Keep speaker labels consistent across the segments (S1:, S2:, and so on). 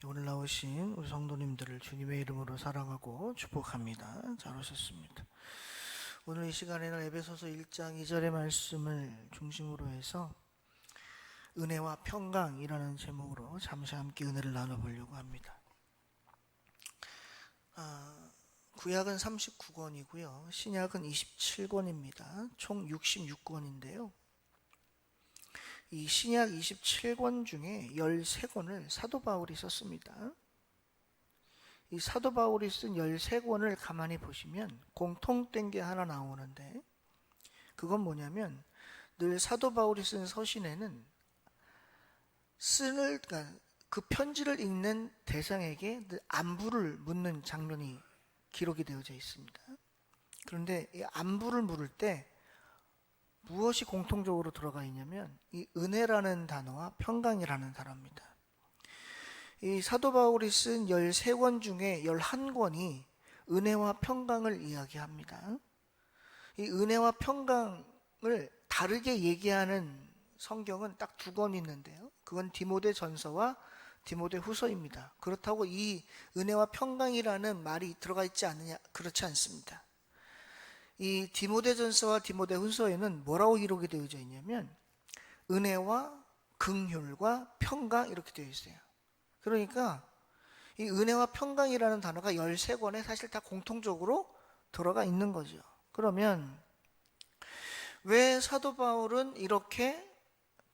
S1: 오늘 나오신 우리 성도님들을 주님의 이름으로 사랑하고 축복합니다. 잘 오셨습니다. 오늘 이 시간에는 에베소서 1장 2절의 말씀을 중심으로 해서 은혜와 평강이라는 제목으로 잠시 함께 은혜를 나눠보려고 합니다. 구약은 39권이고요. 신약은 27권입니다. 총 66권인데요. 이 신약 27권 중에 13권을 사도 바울이 썼습니다. 이 사도 바울이 쓴 13권을 가만히 보시면 공통된 게 하나 나오는데, 그건 뭐냐면 늘 사도 바울이 쓴 서신에는 그러니까 그 편지를 읽는 대상에게 늘 안부를 묻는 장면이 기록이 되어져 있습니다. 그런데 이 안부를 물을 때 무엇이 공통적으로 들어가 있냐면 이 은혜라는 단어와 평강이라는 단어입니다. 이 사도 바울이 쓴 13권 중에 11권이 은혜와 평강을 이야기합니다. 이 은혜와 평강을 다르게 얘기하는 성경은 딱 2권 있는데요. 그건 디모데 전서와 디모데 후서입니다. 그렇다고 이 은혜와 평강이라는 말이 들어가 있지 않느냐? 그렇지 않습니다. 이 디모데전서와 디모데 후서에는 뭐라고 기록이 되어져 있냐면 은혜와 긍휼과 평강 이렇게 되어 있어요. 그러니까 이 은혜와 평강이라는 단어가 13권에 사실 다 공통적으로 들어가 있는 거죠. 그러면 왜 사도 바울은 이렇게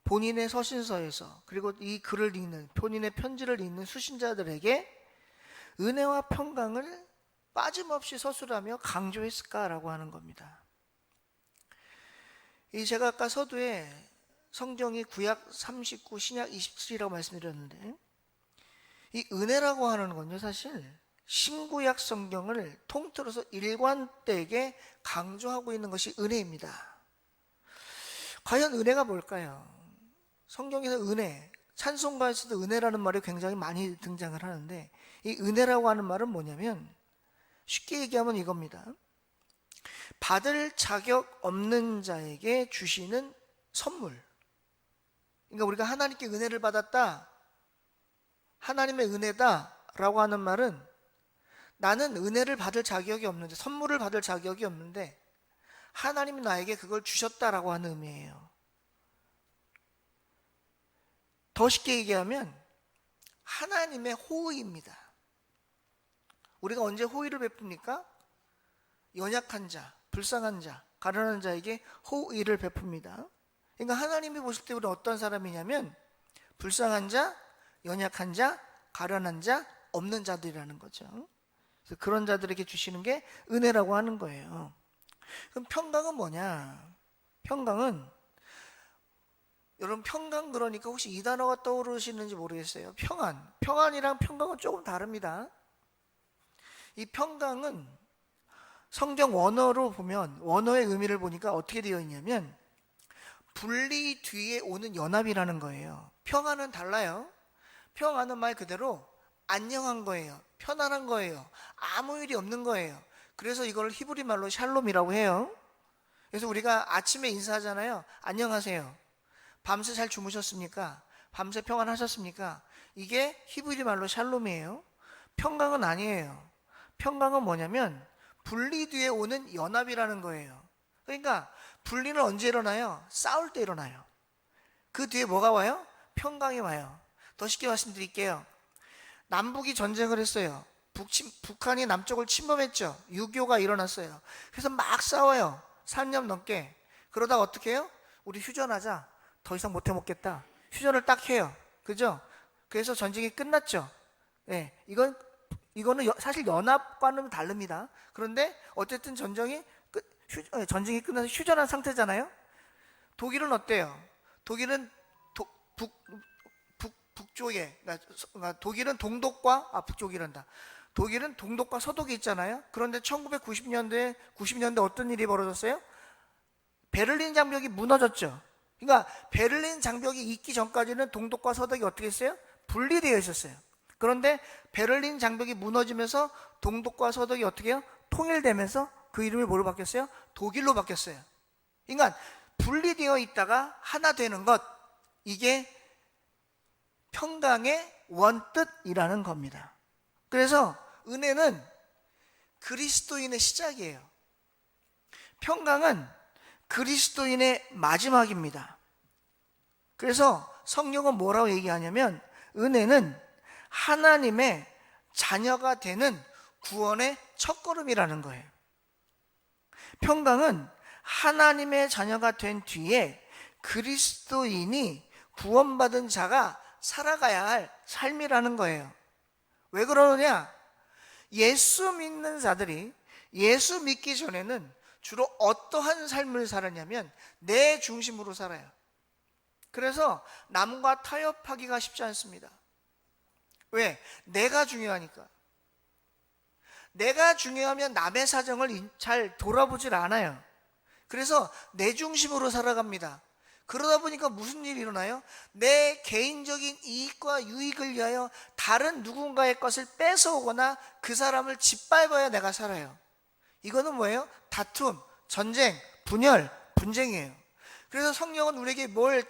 S1: 본인의 서신서에서, 그리고 이 글을 읽는, 본인의 편지를 읽는 수신자들에게 은혜와 평강을 빠짐없이 서술하며 강조했을까라고 하는 겁니다. 제가 아까 서두에 성경이 구약 39, 신약 27이라고 말씀드렸는데, 이 은혜라고 하는 건요, 사실 신구약 성경을 통틀어서 일관되게 강조하고 있는 것이 은혜입니다. 과연 은혜가 뭘까요? 성경에서 은혜, 찬송가에서도 은혜라는 말이 굉장히 많이 등장을 하는데, 이 은혜라고 하는 말은 뭐냐면 쉽게 얘기하면 이겁니다. 받을 자격 없는 자에게 주시는 선물. 그러니까 우리가 하나님께 은혜를 받았다, 하나님의 은혜다 라고 하는 말은 나는 은혜를 받을 자격이 없는데, 선물을 받을 자격이 없는데 하나님이 나에게 그걸 주셨다라고 하는 의미예요. 더 쉽게 얘기하면 하나님의 호의입니다. 우리가 언제 호의를 베풉니까? 연약한 자, 불쌍한 자, 가련한 자에게 호의를 베풉니다. 그러니까 하나님이 보실 때 우리는 어떤 사람이냐면 불쌍한 자, 연약한 자, 가련한 자, 없는 자들이라는 거죠. 그래서 그런 자들에게 주시는 게 은혜라고 하는 거예요. 그럼 평강은 뭐냐? 평강은, 여러분 평강 그러니까 혹시 이 단어가 떠오르시는지 모르겠어요. 평안이랑 평강은 조금 다릅니다. 이 평강은 성경 원어로 보면, 원어의 의미를 보니까 어떻게 되어 있냐면 분리 뒤에 오는 연합이라는 거예요. 평안은 달라요. 평안은 말 그대로 안녕한 거예요. 편안한 거예요. 아무 일이 없는 거예요. 그래서 이걸 히브리 말로 샬롬이라고 해요. 그래서 우리가 아침에 인사하잖아요. 안녕하세요. 밤새 잘 주무셨습니까? 밤새 평안하셨습니까? 이게 히브리 말로 샬롬이에요. 평강은 아니에요. 평강은 뭐냐면 분리 뒤에 오는 연합이라는 거예요. 그러니까 분리는 언제 일어나요? 싸울 때 일어나요. 그 뒤에 뭐가 와요? 평강이 와요. 더 쉽게 말씀드릴게요. 남북이 전쟁을 했어요. 북한이 남쪽을 침범했죠. 6.25가 일어났어요. 그래서 막 싸워요. 3년 넘게. 그러다가 어떻게 해요? 우리 휴전하자. 더 이상 못 해먹겠다. 휴전을 딱 해요. 그죠? 그래서 전쟁이 끝났죠. 네, 이거는 사실 연합과는 다릅니다. 그런데 어쨌든 전쟁이 끝나서 휴전한 상태잖아요. 독일은 어때요? 독일은 북쪽에, 독일은 동독과 북쪽이란다. 독일은 동독과 서독이 있잖아요. 그런데 1990년대 어떤 일이 벌어졌어요? 베를린 장벽이 무너졌죠. 그러니까 베를린 장벽이 있기 전까지는 동독과 서독이 어떻게 했어요? 분리되어 있었어요. 그런데 베를린 장벽이 무너지면서 동독과 서독이 어떻게 해요? 통일되면서 그 이름이 뭐로 바뀌었어요? 독일로 바뀌었어요. 그러니까 분리되어 있다가 하나 되는 것, 이게 평강의 원뜻이라는 겁니다. 그래서 은혜는 그리스도인의 시작이에요. 평강은 그리스도인의 마지막입니다. 그래서 성경은 뭐라고 얘기하냐면 은혜는 하나님의 자녀가 되는 구원의 첫걸음이라는 거예요. 평강은 하나님의 자녀가 된 뒤에 그리스도인이 구원받은 자가 살아가야 할 삶이라는 거예요. 왜 그러느냐? 예수 믿는 자들이 예수 믿기 전에는 주로 어떠한 삶을 살았냐면 내 중심으로 살아요. 그래서 남과 타협하기가 쉽지 않습니다. 왜? 내가 중요하니까. 내가 중요하면 남의 사정을 잘 돌아보질 않아요. 그래서 내 중심으로 살아갑니다. 그러다 보니까 무슨 일이 일어나요? 내 개인적인 이익과 유익을 위하여 다른 누군가의 것을 뺏어오거나 그 사람을 짓밟아야 내가 살아요. 이거는 뭐예요? 다툼, 전쟁, 분열, 분쟁이에요. 그래서 성령은 우리에게 뭘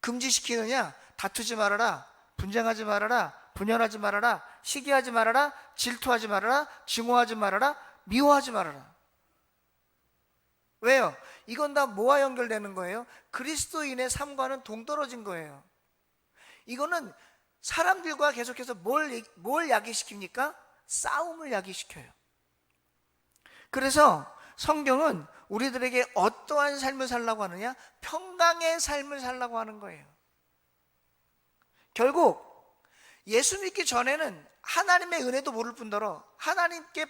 S1: 금지시키느냐? 다투지 말아라, 분쟁하지 말아라, 분열하지 말아라, 시기하지 말아라, 질투하지 말아라, 증오하지 말아라, 미워하지 말아라. 왜요? 이건 다 뭐와 연결되는 거예요? 그리스도인의 삶과는 동떨어진 거예요. 이거는 사람들과 계속해서 뭘 야기시킵니까? 싸움을 야기시켜요. 그래서 성경은 우리들에게 어떠한 삶을 살라고 하느냐? 평강의 삶을 살라고 하는 거예요. 결국 예수 믿기 전에는 하나님의 은혜도 모를 뿐더러 하나님께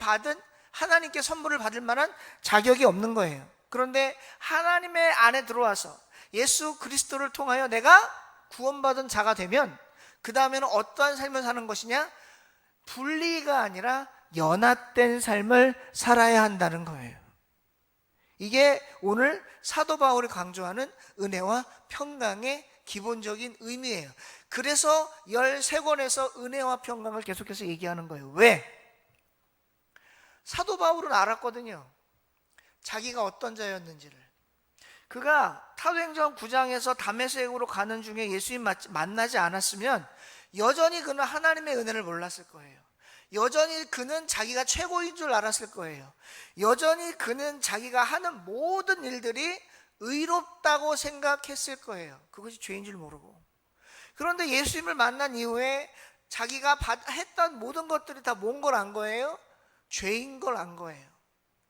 S1: 선물을 받을 만한 자격이 없는 거예요. 그런데 하나님의 안에 들어와서 예수 그리스도를 통하여 내가 구원받은 자가 되면 그 다음에는 어떠한 삶을 사는 것이냐? 분리가 아니라 연합된 삶을 살아야 한다는 거예요. 이게 오늘 사도 바울이 강조하는 은혜와 평강의 기본적인 의미예요. 그래서 13권에서 은혜와 평강을 계속해서 얘기하는 거예요. 왜? 사도 바울은 알았거든요. 자기가 어떤 자였는지를. 그가 사도행전 9장에서 다메섹으로 가는 중에 예수님 만나지 않았으면 여전히 그는 하나님의 은혜를 몰랐을 거예요. 여전히 그는 자기가 최고인 줄 알았을 거예요. 여전히 그는 자기가 하는 모든 일들이 의롭다고 생각했을 거예요. 그것이 죄인 줄 모르고. 그런데 예수님을 만난 이후에 자기가 했던 모든 것들이 다 뭔 걸 안 거예요? 죄인 걸 안 거예요.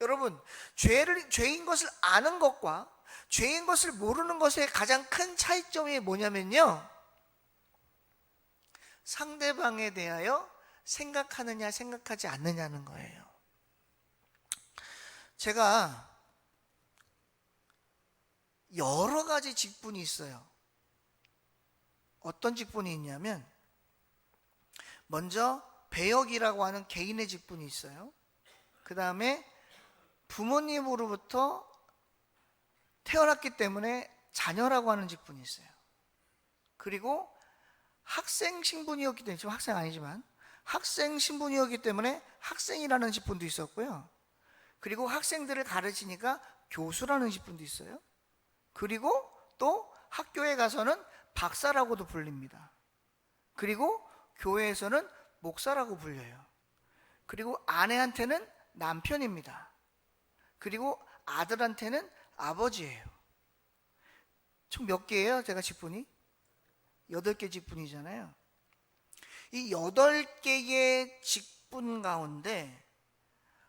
S1: 여러분, 죄인 것을 아는 것과 죄인 것을 모르는 것의 가장 큰 차이점이 뭐냐면요, 상대방에 대하여 생각하느냐 생각하지 않느냐는 거예요. 제가 여러 가지 직분이 있어요. 어떤 직분이 있냐면, 먼저 배역이라고 하는 개인의 직분이 있어요. 그 다음에 부모님으로부터 태어났기 때문에 자녀라고 하는 직분이 있어요. 그리고 학생 신분이었기 때문에, 지금 학생 아니지만 학생 신분이었기 때문에 학생이라는 직분도 있었고요. 그리고 학생들을 가르치니까 교수라는 직분도 있어요. 그리고 또 학교에 가서는 박사라고도 불립니다. 그리고 교회에서는 목사라고 불려요. 그리고 아내한테는 남편입니다. 그리고 아들한테는 아버지예요. 총 몇 개예요? 제가 직분이? 8개 직분이잖아요. 이 8개의 직분 가운데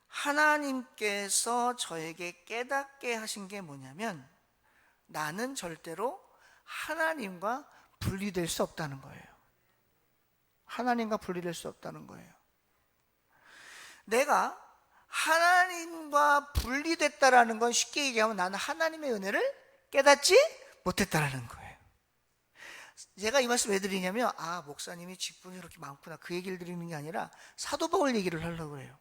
S1: 하나님께서 저에게 깨닫게 하신 게 뭐냐면, 나는 절대로 하나님과 분리될 수 없다는 거예요. 하나님과 분리될 수 없다는 거예요. 내가 하나님과 분리됐다라는 건 쉽게 얘기하면 나는 하나님의 은혜를 깨닫지 못했다라는 거예요. 제가 이 말씀 왜 드리냐면, 목사님이 직분이 이렇게 많구나, 그 얘기를 드리는 게 아니라 사도 바울 얘기를 하려고 해요.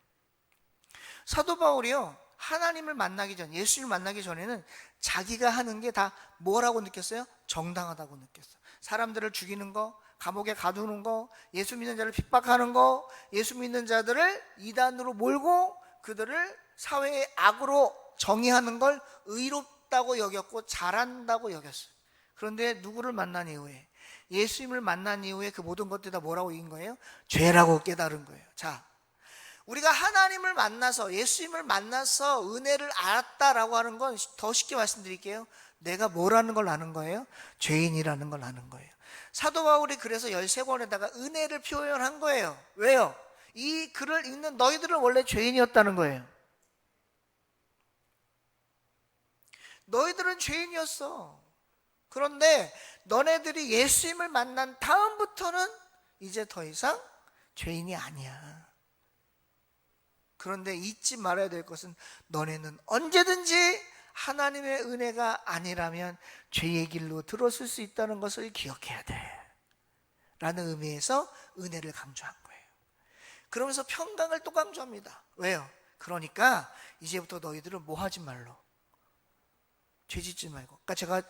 S1: 사도 바울이요, 하나님을 만나기 전, 예수님을 만나기 전에는 자기가 하는 게 다 뭐라고 느꼈어요? 정당하다고 느꼈어요. 사람들을 죽이는 거, 감옥에 가두는 거, 예수 믿는 자를 핍박하는 거, 예수 믿는 자들을 이단으로 몰고 그들을 사회의 악으로 정의하는 걸 의롭다고 여겼고 잘한다고 여겼어요. 그런데 누구를 만난 이후에 예수님을 만난 이후에 그 모든 것들이 다 뭐라고 이긴 거예요? 죄라고 깨달은 거예요. 자, 우리가 하나님을 만나서 예수님을 만나서 은혜를 알았다라고 하는 건 더 쉽게 말씀드릴게요. 내가 뭐라는 걸 아는 거예요? 죄인이라는 걸 아는 거예요. 사도 바울이 그래서 13권에다가 은혜를 표현한 거예요. 왜요? 이 글을 읽는 너희들은 원래 죄인이었다는 거예요. 너희들은 죄인이었어. 그런데 너네들이 예수님을 만난 다음부터는 이제 더 이상 죄인이 아니야. 그런데 잊지 말아야 될 것은 너네는 언제든지 하나님의 은혜가 아니라면 죄의 길로 들어설 수 있다는 것을 기억해야 돼 라는 의미에서 은혜를 강조한 거예요. 그러면서 평강을 또 강조합니다. 왜요? 그러니까 이제부터 너희들은 뭐 하지 말로? 죄 짓지 말고. 그러니까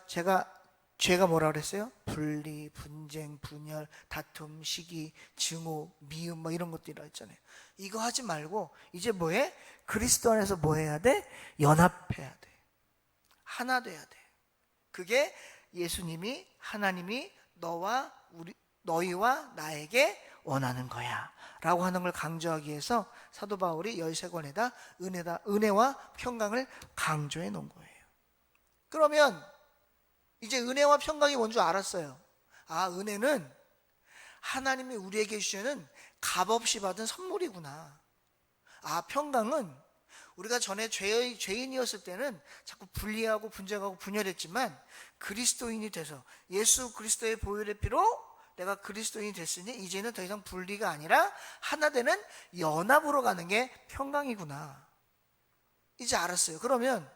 S1: 죄가 뭐라 그랬어요? 분리, 분쟁, 분열, 다툼, 시기, 증오, 미움 뭐 이런 것들이라 했잖아요. 이거 하지 말고 이제 뭐해? 그리스도 안에서 뭐 해야 돼? 연합해야 돼. 하나 돼야 돼. 그게 예수님이 하나님이 너희와 나에게 원하는 거야 라고 하는 걸 강조하기 위해서 사도 바울이 13권에다 은혜와 평강을 강조해 놓은 거예요. 그러면 이제 은혜와 평강이 뭔 줄 알았어요. 아, 은혜는 하나님이 우리에게 주시는 값없이 받은 선물이구나. 아, 평강은 우리가 전에 죄인이었을 때는 자꾸 분리하고 분쟁하고 분열했지만 그리스도인이 돼서 예수 그리스도의 보혈의 피로 내가 그리스도인이 됐으니 이제는 더 이상 분리가 아니라 하나 되는 연합으로 가는 게 평강이구나. 이제 알았어요. 그러면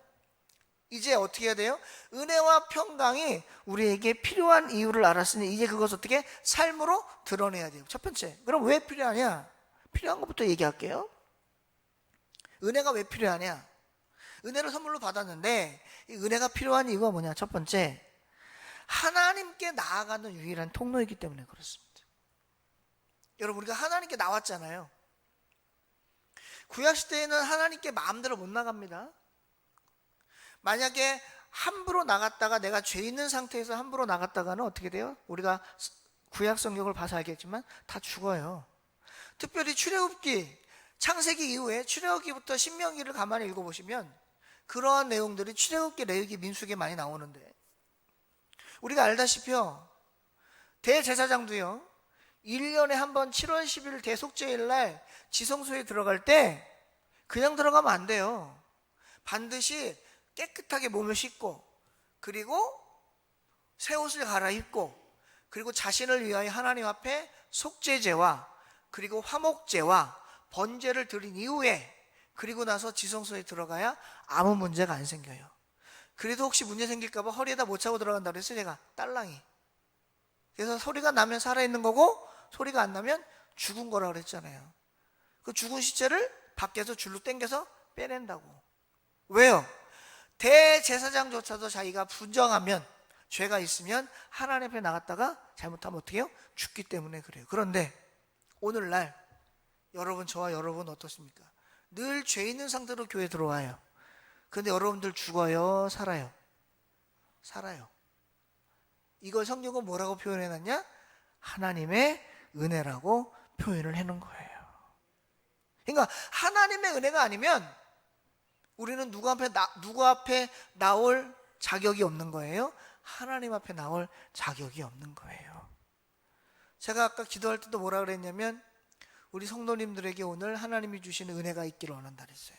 S1: 이제 어떻게 해야 돼요? 은혜와 평강이 우리에게 필요한 이유를 알았으니 이제 그것을 어떻게 삶으로 드러내야 돼요. 첫 번째, 그럼 왜 필요하냐? 필요한 것부터 얘기할게요. 은혜가 왜 필요하냐? 은혜를 선물로 받았는데 이 은혜가 필요한 이유가 뭐냐? 첫 번째, 하나님께 나아가는 유일한 통로이기 때문에 그렇습니다. 여러분, 우리가 하나님께 나왔잖아요. 구약시대에는 하나님께 마음대로 못 나갑니다. 만약에 함부로 나갔다가 내가 죄 있는 상태에서 함부로 나갔다가는 어떻게 돼요? 우리가 구약 성경을 봐서 알겠지만 다 죽어요. 특별히 출애굽기, 창세기 이후에 출애굽기부터 신명기를 가만히 읽어보시면 그러한 내용들이 출애굽기, 레위기, 민수기에 많이 나오는데 우리가 알다시피요, 대제사장도요 1년에 한 번 7월 10일 대속죄일 날 지성소에 들어갈 때 그냥 들어가면 안 돼요. 반드시 깨끗하게 몸을 씻고 그리고 새 옷을 갈아입고 그리고 자신을 위하여 하나님 앞에 속죄제와 그리고 화목제와 번제를 드린 이후에 그리고 나서 지성소에 들어가야 아무 문제가 안 생겨요. 그래도 혹시 문제 생길까 봐 허리에다 못 차고 들어간다 그랬어요. 제가 딸랑이. 그래서 소리가 나면 살아있는 거고 소리가 안 나면 죽은 거라 그랬잖아요. 그 죽은 시체를 밖에서 줄로 당겨서 빼낸다고. 왜요? 대제사장조차도 자기가 분정하면 죄가 있으면 하나님 앞에 나갔다가 잘못하면 어떻게 해요? 죽기 때문에 그래요. 그런데 오늘날 여러분, 저와 여러분 어떻습니까? 늘 죄 있는 상태로 교회 들어와요. 그런데 여러분들 죽어요? 살아요? 살아요. 이걸 성경은 뭐라고 표현해놨냐? 하나님의 은혜라고 표현을 해놓은 거예요. 그러니까 하나님의 은혜가 아니면 우리는 누구 앞에 나올 자격이 없는 거예요. 하나님 앞에 나올 자격이 없는 거예요. 제가 아까 기도할 때도 뭐라 그랬냐면 우리 성도님들에게 오늘 하나님이 주시는 은혜가 있기를 원한다 그랬어요.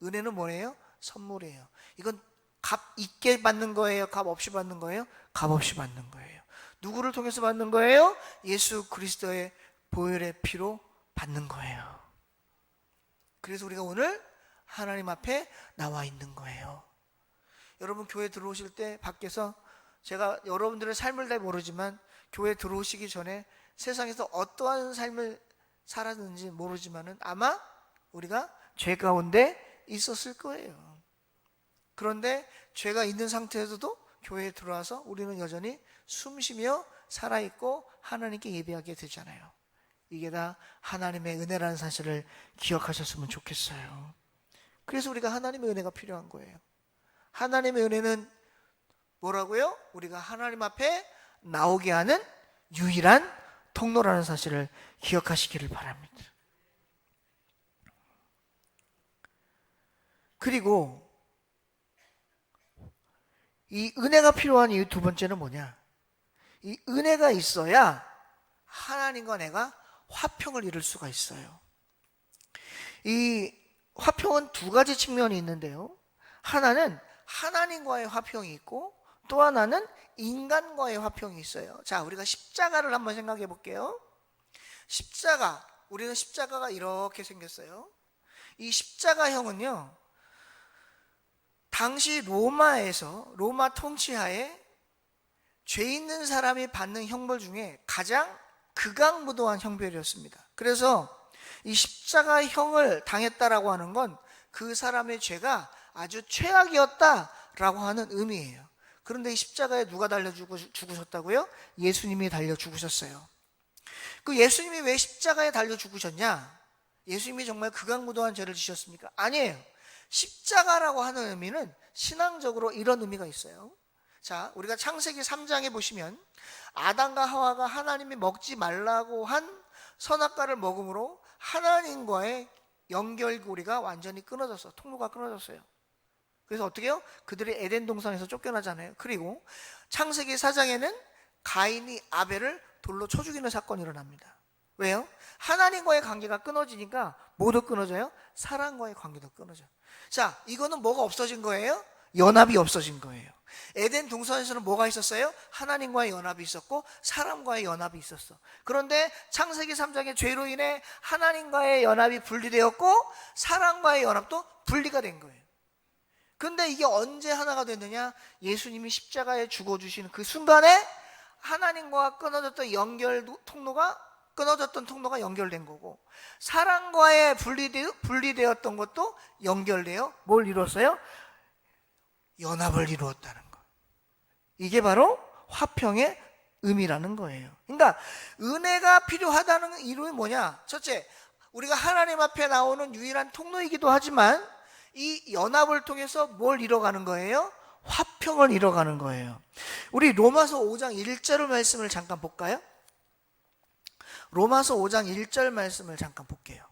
S1: 은혜는 뭐예요? 선물이에요. 이건 값 있게 받는 거예요? 값 없이 받는 거예요? 값 없이 받는 거예요. 누구를 통해서 받는 거예요? 예수 그리스도의 보혈의 피로 받는 거예요. 그래서 우리가 오늘 하나님 앞에 나와 있는 거예요. 여러분, 교회 들어오실 때 밖에서 제가 여러분들의 삶을 다 모르지만 교회 들어오시기 전에 세상에서 어떠한 삶을 살았는지 모르지만은 아마 우리가 죄 가운데 있었을 거예요. 그런데 죄가 있는 상태에서도 교회에 들어와서 우리는 여전히 숨쉬며 살아있고 하나님께 예배하게 되잖아요. 이게 다 하나님의 은혜라는 사실을 기억하셨으면 좋겠어요. 그래서 우리가 하나님의 은혜가 필요한 거예요. 하나님의 은혜는 뭐라고요? 우리가 하나님 앞에 나오게 하는 유일한 통로라는 사실을 기억하시기를 바랍니다. 그리고 이 은혜가 필요한 이유 두 번째는 뭐냐? 이 은혜가 있어야 하나님과 내가 화평을 이룰 수가 있어요. 이 화평은 두 가지 측면이 있는데요. 하나는 하나님과의 화평이 있고 또 하나는 인간과의 화평이 있어요. 자, 우리가 십자가를 한번 생각해 볼게요. 십자가, 우리는 십자가가 이렇게 생겼어요. 이 십자가형은요, 당시 로마 통치하에 죄 있는 사람이 받는 형벌 중에 가장 극악무도한 형벌이었습니다. 그래서 이 십자가형을 당했다라고 하는 건 그 사람의 죄가 아주 최악이었다라고 하는 의미예요. 그런데 이 십자가에 누가 달려 죽으셨다고요? 예수님이 달려 죽으셨어요. 그 예수님이 왜 십자가에 달려 죽으셨냐? 예수님이 정말 극악무도한 죄를 지셨습니까? 아니에요. 십자가라고 하는 의미는 신앙적으로 이런 의미가 있어요. 자, 우리가 창세기 3장에 보시면 아담과 하와가 하나님이 먹지 말라고 한 선악과를 먹음으로 하나님과의 연결고리가 완전히 끊어졌어. 통로가 끊어졌어요. 그래서 어떻게 해요? 그들이 에덴 동산에서 쫓겨나잖아요. 그리고 창세기 4장에는 가인이 아벨을 돌로 쳐 죽이는 사건이 일어납니다. 왜요? 하나님과의 관계가 끊어지니까 뭐도 끊어져요? 사람과의 관계도 끊어져요. 자, 이거는 뭐가 없어진 거예요? 연합이 없어진 거예요. 에덴 동산에서는 뭐가 있었어요? 하나님과의 연합이 있었고 사람과의 연합이 있었어. 그런데 창세기 3장의 죄로 인해 하나님과의 연합이 분리되었고 사람과의 연합도 분리가 된 거예요. 근데 이게 언제 하나가 됐느냐? 예수님이 십자가에 죽어주시는 그 순간에 하나님과 끊어졌던 통로가 연결된 거고, 사람과의 분리되었던 것도 연결되어 뭘 이뤘어요? 연합을 이루었다는 거. 이게 바로 화평의 의미라는 거예요. 그러니까 은혜가 필요하다는 이유는 뭐냐? 첫째, 우리가 하나님 앞에 나오는 유일한 통로이기도 하지만 이 연합을 통해서 뭘 이뤄가는 거예요? 화평을 이뤄가는 거예요. 우리 로마서 5장 1절 말씀을 잠깐 볼까요? 로마서 5장 1절 말씀을 잠깐 볼게요.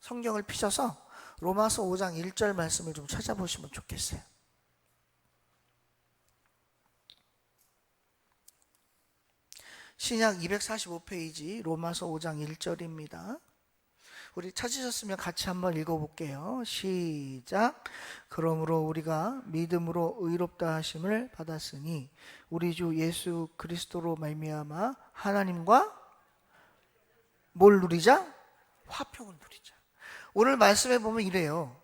S1: 성경을 피셔서 로마서 5장 1절 말씀을 좀 찾아보시면 좋겠어요. 신약 245페이지 로마서 5장 1절입니다. 우리 찾으셨으면 같이 한번 읽어볼게요. 시작. 그러므로 우리가 믿음으로 의롭다 하심을 받았으니 우리 주 예수 그리스도로 말미암아 하나님과 뭘 누리자? 화평을 누리자. 오늘 말씀에 보면 이래요.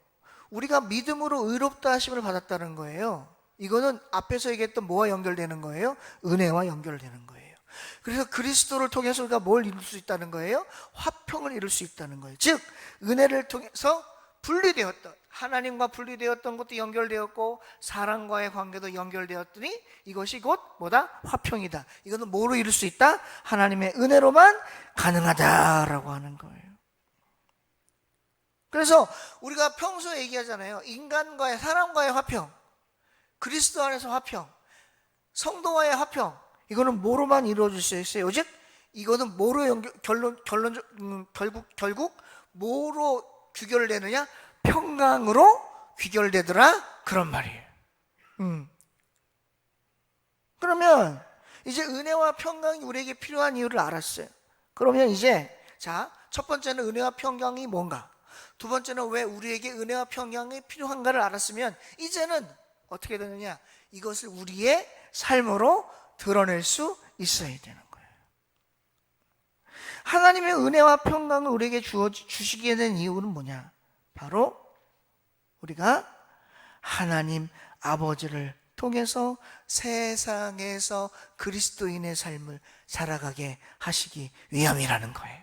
S1: 우리가 믿음으로 의롭다 하심을 받았다는 거예요. 이거는 앞에서 얘기했던 뭐와 연결되는 거예요? 은혜와 연결되는 거예요. 그래서 그리스도를 통해서 우리가 뭘 이룰 수 있다는 거예요? 화평을 이룰 수 있다는 거예요. 즉 은혜를 통해서 분리되었던, 하나님과 분리되었던 것도 연결되었고 사람과의 관계도 연결되었더니 이것이 곧 뭐다? 화평이다. 이거는 뭐로 이룰 수 있다? 하나님의 은혜로만 가능하다라고 하는 거예요. 그래서 우리가 평소에 얘기하잖아요. 인간과의, 사람과의 화평, 그리스도 안에서 화평, 성도와의 화평, 이거는 뭐로만 이루어질 수 있어요? 즉 이거는 뭐로 결국 뭐로 귀결되느냐? 평강으로 귀결되더라, 그런 말이에요. 그러면 이제 은혜와 평강이 우리에게 필요한 이유를 알았어요. 그러면 이제 자, 첫 번째는 은혜와 평강이 뭔가, 두 번째는 왜 우리에게 은혜와 평강이 필요한가를 알았으면 이제는 어떻게 되느냐? 이것을 우리의 삶으로 드러낼 수 있어야 되는 거예요. 하나님의 은혜와 평강을 우리에게 주시게 된 이유는 뭐냐? 바로 우리가 하나님 아버지를 통해서 세상에서 그리스도인의 삶을 살아가게 하시기 위함이라는 거예요.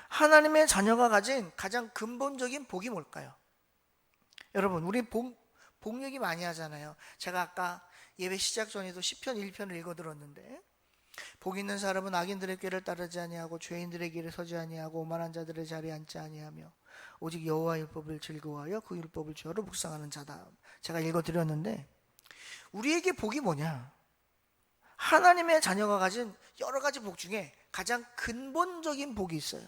S1: 하나님의 자녀가 가진 가장 근본적인 복이 뭘까요? 여러분, 우리 복 얘기 많이 하잖아요. 제가 아까 예배 시작 전에도 시편 1편을 읽어들었는데, 복 있는 사람은 악인들의 꾀를 따르지 아니하고 죄인들의 길에 서지 아니하고 오만한 자들의 자리에 앉지 아니하며 오직 여호와의 율법을 즐거워하여 그 율법을 주어로 묵상하는 자다. 제가 읽어드렸는데, 우리에게 복이 뭐냐? 하나님의 자녀가 가진 여러 가지 복 중에 가장 근본적인 복이 있어요.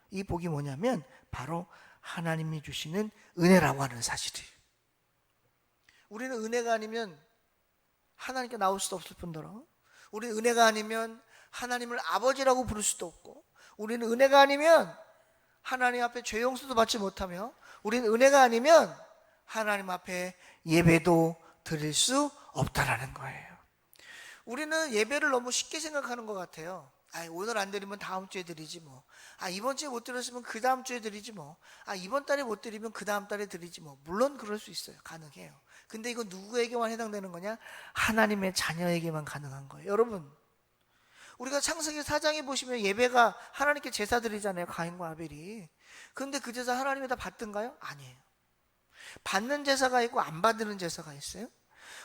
S1: 이 복이 뭐냐면 바로 하나님이 주시는 은혜라고 하는 사실이에요. 우리는 은혜가 아니면 하나님께 나올 수도 없을 뿐더러, 우리는 은혜가 아니면 하나님을 아버지라고 부를 수도 없고, 우리는 은혜가 아니면 하나님 앞에 죄 용서도 받지 못하며, 우리는 은혜가 아니면 하나님 앞에 예배도 드릴 수 없다라는 거예요. 우리는 예배를 너무 쉽게 생각하는 것 같아요. 오늘 안 드리면 다음 주에 드리지 뭐. 이번 주에 못 드렸으면 그 다음 주에 드리지 뭐. 이번 달에 못 드리면 그 다음 달에 드리지 뭐. 물론 그럴 수 있어요. 가능해요. 근데 이건 누구에게만 해당되는 거냐? 하나님의 자녀에게만 가능한 거예요. 여러분, 우리가 창세기 4장에 보시면 예배가 하나님께 제사 드리잖아요. 가인과 아벨이. 그런데 그 제사 하나님이 다 받든가요? 아니에요. 받는 제사가 있고 안 받는 제사가 있어요.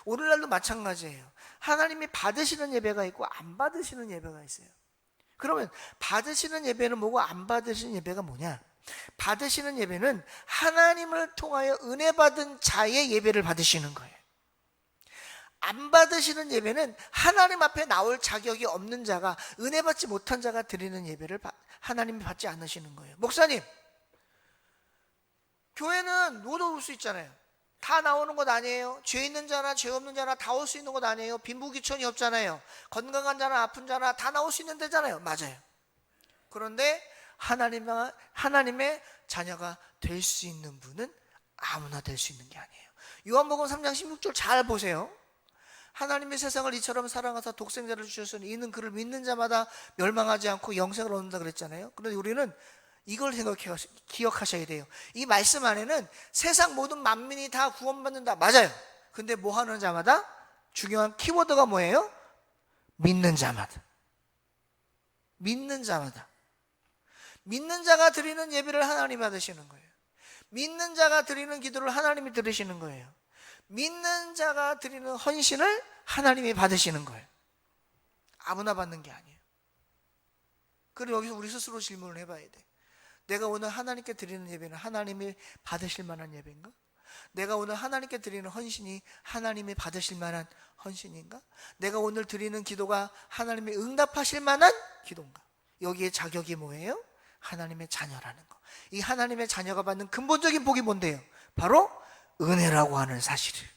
S1: 오늘날도 마찬가지예요. 하나님이 받으시는 예배가 있고 안 받으시는 예배가 있어요. 그러면 받으시는 예배는 뭐고 안 받으시는 예배가 뭐냐? 받으시는 예배는 하나님을 통하여 은혜 받은 자의 예배를 받으시는 거예요. 안 받으시는 예배는 하나님 앞에 나올 자격이 없는 자가, 은혜 받지 못한 자가 드리는 예배를 하나님이 받지 않으시는 거예요. 목사님, 교회는 모두 올 수 있잖아요. 다 나오는 것 아니에요. 죄 있는 자나 죄 없는 자나 다 올 수 있는 것 아니에요. 빈부귀천이 없잖아요. 건강한 자나 아픈 자나 다 나올 수 있는 데잖아요. 맞아요. 그런데 하나님의 자녀가 될 수 있는 분은 아무나 될 수 있는 게 아니에요. 요한복음 3장 16절 잘 보세요. 하나님의 세상을 이처럼 사랑하사 독생자를 주셨으니 이는 그를 믿는 자마다 멸망하지 않고 영생을 얻는다 그랬잖아요. 그런데 우리는 이걸 기억하셔야 돼요. 이 말씀 안에는 세상 모든 만민이 다 구원받는다, 맞아요. 근데 뭐 하는 자마다? 중요한 키워드가 뭐예요? 믿는 자마다. 믿는 자마다. 믿는 자가 드리는 예배를 하나님이 받으시는 거예요. 믿는 자가 드리는 기도를 하나님이 들으시는 거예요. 믿는 자가 드리는 헌신을 하나님이 받으시는 거예요. 아무나 받는 게 아니에요. 그럼 여기서 우리 스스로 질문을 해봐야 돼. 내가 오늘 하나님께 드리는 예배는 하나님이 받으실 만한 예배인가? 내가 오늘 하나님께 드리는 헌신이 하나님이 받으실 만한 헌신인가? 내가 오늘 드리는 기도가 하나님이 응답하실 만한 기도인가? 여기에 자격이 뭐예요? 하나님의 자녀라는 거. 이 하나님의 자녀가 받는 근본적인 복이 뭔데요? 바로 은혜라고 하는 사실이에요.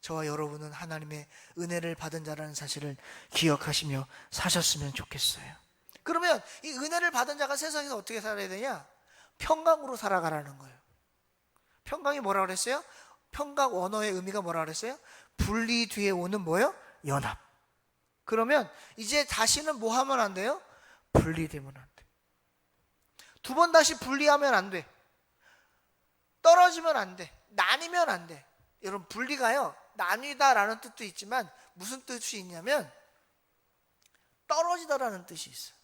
S1: 저와 여러분은 하나님의 은혜를 받은 자라는 사실을 기억하시며 사셨으면 좋겠어요. 그러면 이 은혜를 받은 자가 세상에서 어떻게 살아야 되냐? 평강으로 살아가라는 거예요. 평강이 뭐라 그랬어요? 평강 원어의 의미가 뭐라 그랬어요? 분리 뒤에 오는 뭐예요? 연합. 그러면 이제 다시는 뭐 하면 안 돼요? 분리되면 안 돼. 두 번 다시 분리하면 안 돼. 떨어지면 안 돼. 나뉘면 안 돼. 여러분, 분리가요, 나뉘다라는 뜻도 있지만 무슨 뜻이 있냐면 떨어지다라는 뜻이 있어요.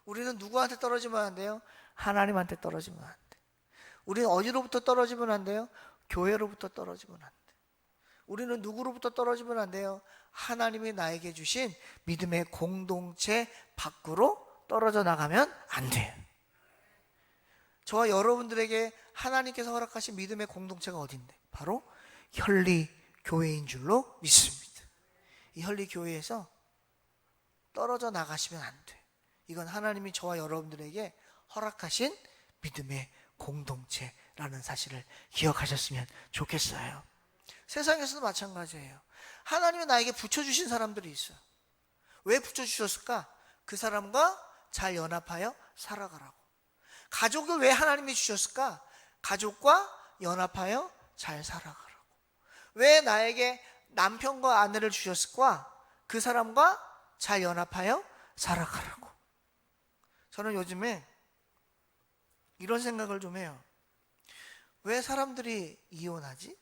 S1: 우리는 누구한테 떨어지면 안 돼요? 하나님한테 떨어지면 안 돼. 우리는 어디로부터 떨어지면 안 돼요? 교회로부터 떨어지면 안 돼. 우리는 누구로부터 떨어지면 안 돼요? 하나님이 나에게 주신 믿음의 공동체 밖으로 떨어져 나가면 안 돼요. 저와 여러분들에게 하나님께서 허락하신 믿음의 공동체가 어딘데? 바로 현리교회인 줄로 믿습니다. 이 현리교회에서 떨어져 나가시면 안 돼. 이건 하나님이 저와 여러분들에게 허락하신 믿음의 공동체라는 사실을 기억하셨으면 좋겠어요. 세상에서도 마찬가지예요. 하나님이 나에게 붙여주신 사람들이 있어요. 왜 붙여주셨을까? 그 사람과 잘 연합하여 살아가라고. 가족을 왜 하나님이 주셨을까? 가족과 연합하여 잘 살아가라고. 왜 나에게 남편과 아내를 주셨을까? 그 사람과 잘 연합하여 살아가라고. 저는 요즘에 이런 생각을 좀 해요. 왜 사람들이 이혼하지?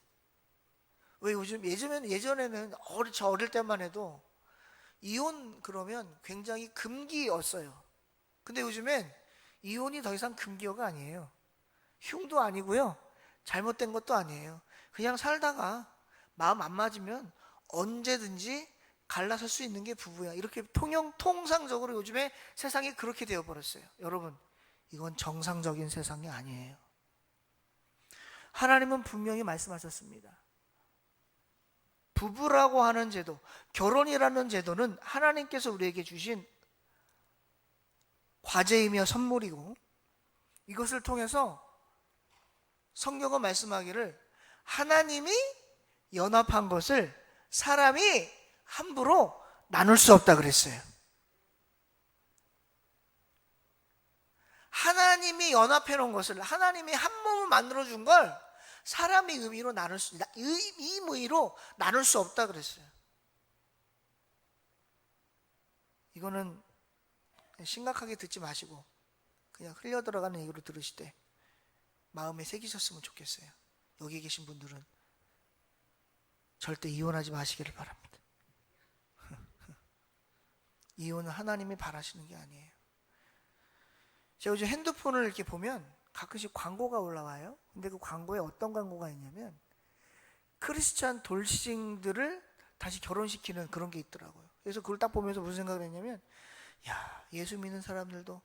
S1: 왜 요즘, 예전에는 저 어릴 때만 해도 이혼 그러면 굉장히 금기였어요. 근데 요즘엔 이혼이 더 이상 금기어가 아니에요. 흉도 아니고요, 잘못된 것도 아니에요. 그냥 살다가 마음 안 맞으면 언제든지 갈라설 수 있는 게 부부야. 이렇게 통상적으로 요즘에 세상이 그렇게 되어버렸어요. 여러분, 이건 정상적인 세상이 아니에요. 하나님은 분명히 말씀하셨습니다. 부부라고 하는 제도, 결혼이라는 제도는 하나님께서 우리에게 주신 과제이며 선물이고, 이것을 통해서 성경은 말씀하기를 하나님이 연합한 것을 사람이 함부로 나눌 수 없다 그랬어요. 하나님이 연합해 놓은 것을, 하나님이 한 몸을 만들어 준 걸 사람이 임의로 나눌 수 없다 그랬어요. 이거는 심각하게 듣지 마시고 그냥 흘려 들어가는 얘기로 들으시되 마음에 새기셨으면 좋겠어요. 여기 계신 분들은 절대 이혼하지 마시기를 바랍니다. 이혼은 하나님이 바라시는 게 아니에요. 제가 요즘 핸드폰을 이렇게 보면 가끔씩 광고가 올라와요. 근데 그 광고에 어떤 광고가 있냐면 크리스찬 돌싱들을 다시 결혼시키는 그런 게 있더라고요. 그래서 그걸 딱 보면서 무슨 생각을 했냐면, 야, 예수 믿는 사람들도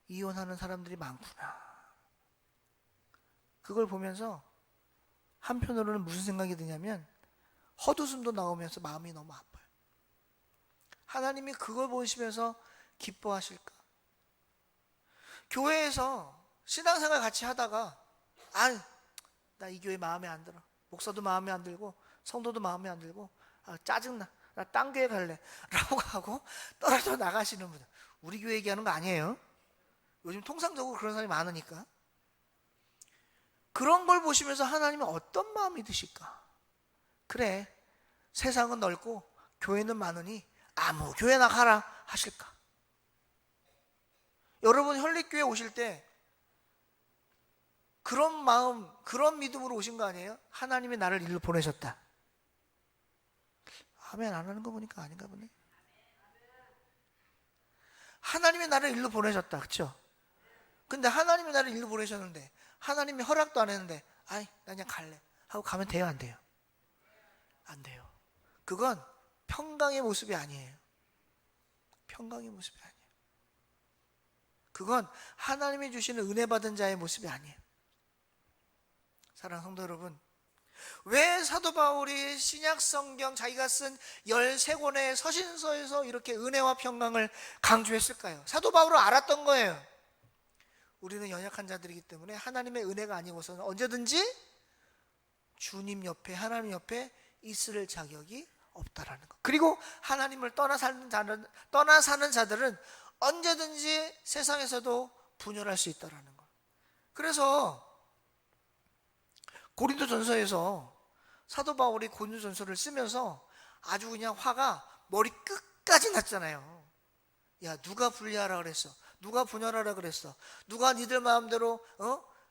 S1: 이혼하는 사람들이 많구나. 그걸 보면서 한편으로는 무슨 생각이 드냐면 헛웃음도 나오면서 마음이 너무 아파요. 하나님이 그걸 보시면서 기뻐하실까? 교회에서 신앙생활 같이 하다가 나 이 교회 마음에 안 들어. 목사도 마음에 안 들고 성도도 마음에 안 들고 짜증나. 나 딴 교회 갈래. 라고 하고 떨어져 나가시는 분들. 우리 교회 얘기하는 거 아니에요. 요즘 통상적으로 그런 사람이 많으니까. 그런 걸 보시면서 하나님이 어떤 마음이 드실까? 그래, 세상은 넓고 교회는 많으니 아무 교회나 가라 하실까? 여러분 혈립교회 오실 때 그런 마음, 그런 믿음으로 오신 거 아니에요? 하나님이 나를 일로 보내셨다. 아멘 안 하는 거 보니까 아닌가 보네. 하나님이 나를 일로 보내셨다. 그렇죠? 근데 하나님이 나를 일로 보내셨는데 하나님이 허락도 안 했는데 나 그냥 갈래 하고 가면 돼요? 안 돼요? 안 돼요. 그건 평강의 모습이 아니에요. 평강의 모습이 아니에요. 그건 하나님이 주시는 은혜 받은 자의 모습이 아니에요. 사랑하는 성도 여러분, 왜 사도 바울이 신약 성경 자기가 쓴 13권의 서신서에서 이렇게 은혜와 평강을 강조했을까요? 사도 바울은 알았던 거예요. 우리는 연약한 자들이기 때문에 하나님의 은혜가 아니고서는 언제든지 주님 옆에, 하나님 옆에 있을 자격이 없다라는 것. 그리고 하나님을 떠나 사는 자들은 언제든지 세상에서도 분열할 수 있다라는 것. 그래서 고린도전서에서 사도 바울이 고린도전서를 쓰면서 아주 그냥 화가 머리 끝까지 났잖아요. 야, 누가 분리하라 그랬어? 누가 분열하라 그랬어? 누가 니들 마음대로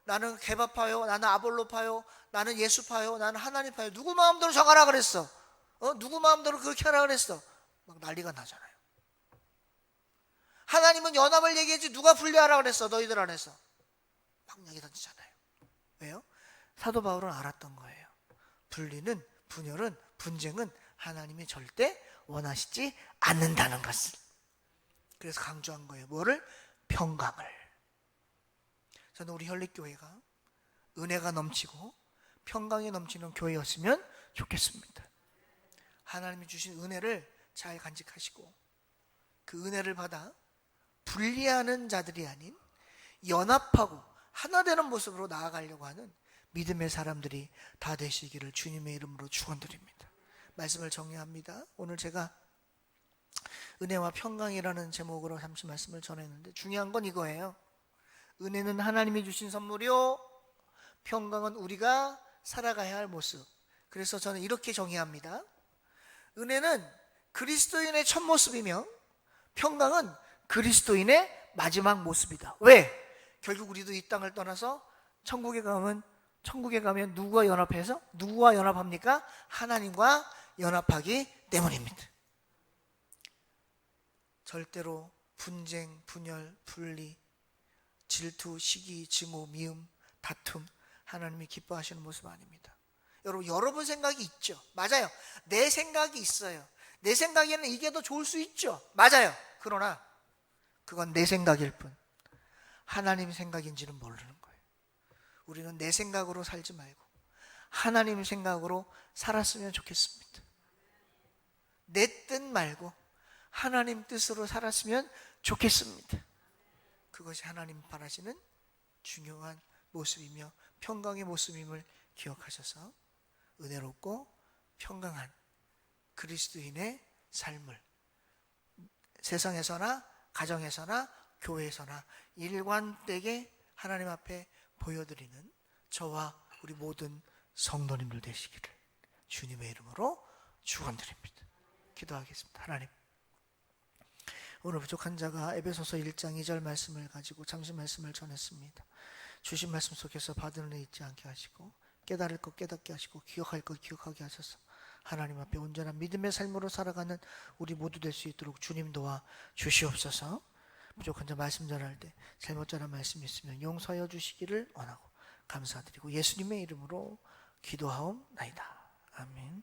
S1: 나는 개바파요, 나는 아볼로파요, 나는 예수파요, 나는 하나님파요. 누구 마음대로 정하라 그랬어? 누구 마음대로 그렇게 하라 그랬어? 막 난리가 나잖아요. 하나님은 연합을 얘기했지 누가 분리하라 그랬어? 너희들 안에서 막 얘기 던지잖아요. 왜요? 사도 바울은 알았던 거예요. 분리는, 분열은, 분쟁은 하나님이 절대 원하시지 않는다는 것을. 그래서 강조한 거예요. 뭐를? 평강을. 저는 우리 혈립교회가 은혜가 넘치고 평강이 넘치는 교회였으면 좋겠습니다. 하나님이 주신 은혜를 잘 간직하시고 그 은혜를 받아 분리하는 자들이 아닌 연합하고 하나 되는 모습으로 나아가려고 하는 믿음의 사람들이 다 되시기를 주님의 이름으로 축원드립니다. 말씀을 정리합니다. 오늘 제가 은혜와 평강이라는 제목으로 잠시 말씀을 전했는데 중요한 건 이거예요. 은혜는 하나님이 주신 선물이요, 평강은 우리가 살아가야 할 모습. 그래서 저는 이렇게 정의합니다. 은혜는 그리스도인의 첫 모습이며 평강은 그리스도인의 마지막 모습이다. 왜? 결국 우리도 이 땅을 떠나서 천국에 가면 누구와 연합해서? 누구와 연합합니까? 하나님과 연합하기 때문입니다. 절대로 분쟁, 분열, 분리, 질투, 시기, 증오, 미움, 다툼, 하나님이 기뻐하시는 모습 아닙니다. 여러분 생각이 있죠. 맞아요. 내 생각이 있어요. 내 생각에는 이게 더 좋을 수 있죠. 맞아요. 그러나 그건 내 생각일 뿐 하나님 생각인지는 모르는 거예요. 우리는 내 생각으로 살지 말고 하나님 생각으로 살았으면 좋겠습니다. 내 뜻 말고 하나님 뜻으로 살았으면 좋겠습니다. 그것이 하나님 바라시는 중요한 모습이며 평강의 모습임을 기억하셔서 은혜롭고 평강한 그리스도인의 삶을 세상에서나 가정에서나 교회에서나 일관되게 하나님 앞에 보여드리는 저와 우리 모든 성도님들 되시기를 주님의 이름으로 축원드립니다. 기도하겠습니다. 하나님, 오늘 부족한 자가 에베소서 1장 2절 말씀을 가지고 잠시 말씀을 전했습니다. 주신 말씀 속에서 받은 은혜 잊지 않게 하시고 깨달을 것 깨닫게 하시고 기억할 것 기억하게 하셔서 하나님 앞에 온전한 믿음의 삶으로 살아가는 우리 모두 될 수 있도록 주님 도와 주시옵소서. 부족한 자 말씀 전할 때 잘못 전한 말씀이 있으면 용서하여 주시기를 원하고 감사드리고 예수님의 이름으로 기도하옵나이다. 아멘.